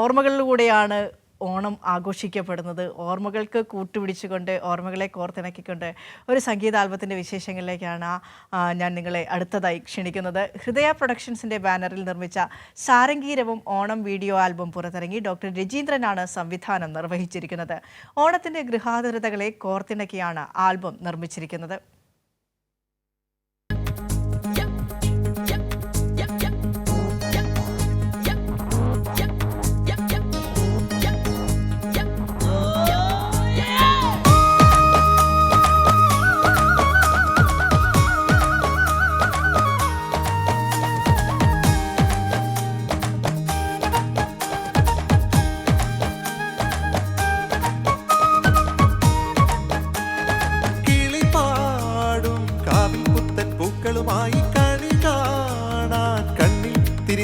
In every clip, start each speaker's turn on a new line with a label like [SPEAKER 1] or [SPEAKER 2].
[SPEAKER 1] ഓർമ്മകളിലൂടെയാണ് ഓണം ആഘോഷിക്കപ്പെടുന്നത്. ഓർമ്മകൾക്ക് കൂട്ടുപിടിച്ചുകൊണ്ട് ഓർമ്മകളെ കോർത്തിണക്കിക്കൊണ്ട് ഒരു സംഗീത ആൽബത്തിൻ്റെ വിശേഷങ്ങളിലേക്കാണ് ഞാൻ നിങ്ങളെ അടുത്തതായി ക്ഷണിക്കുന്നത്. ഹൃദയ പ്രൊഡക്ഷൻസിൻ്റെ ബാനറിൽ നിർമ്മിച്ച സാരംഗീരവും ഓണം വീഡിയോ ആൽബം പുറത്തിറങ്ങി. ഡോക്ടർ രജീന്ദ്രനാണ് സംവിധാനം നിർവഹിച്ചിരിക്കുന്നത്. ഓണത്തിൻ്റെ ഗൃഹാതുരതകളെ കോർത്തിണക്കിയാണ് ആൽബം നിർമ്മിച്ചിരിക്കുന്നത്.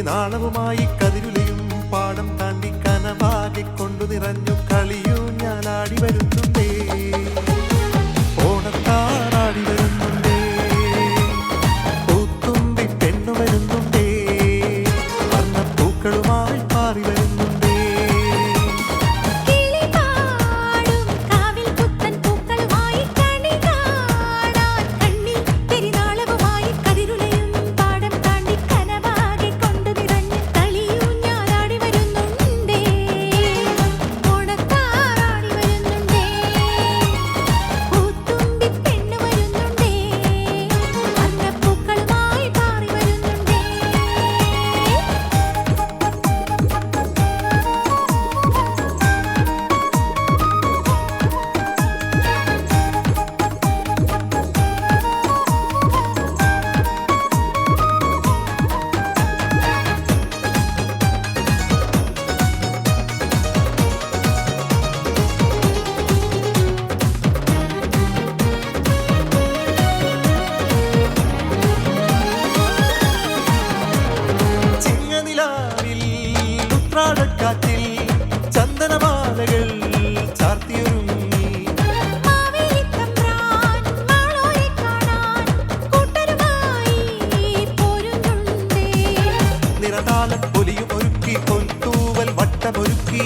[SPEAKER 2] നാണവുമായി കതിരുലയും പാടം താണ്ടി കനവാകെ കൊണ്ടു നിറഞ്ഞു കളിയൂ ഞാനാടി വരുന്നുണ്ടേ, ഓണത്താറാടി വരുന്നുണ്ടേ, പൂത്തുമ്പി പെണ്ണു വരുന്നുണ്ടേ, വർണ്ണപ്പൂക്കളുമായി പാറി വരുന്നുണ്ടേ. കാറ്റിൽ ചന്ദനമാലകൾ ചാർത്തിയൊരുങ്ങി നിറതാലം പൊലിയും ഒരുക്കി പൊൻതൂവൽ വട്ടമൊരുക്കി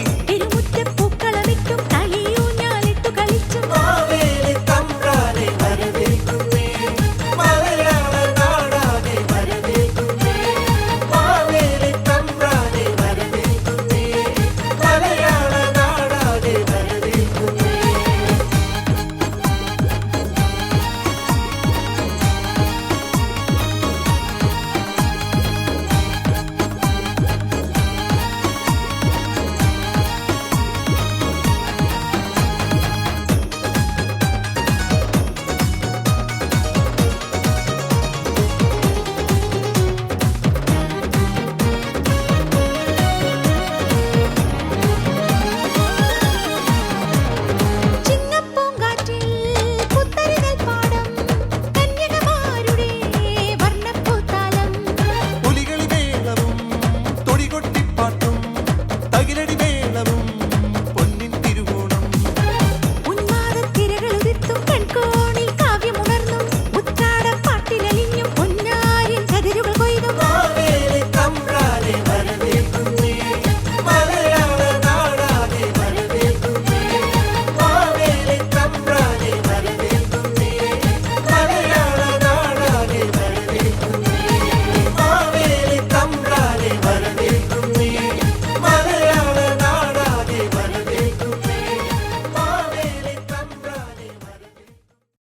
[SPEAKER 2] തകിലടി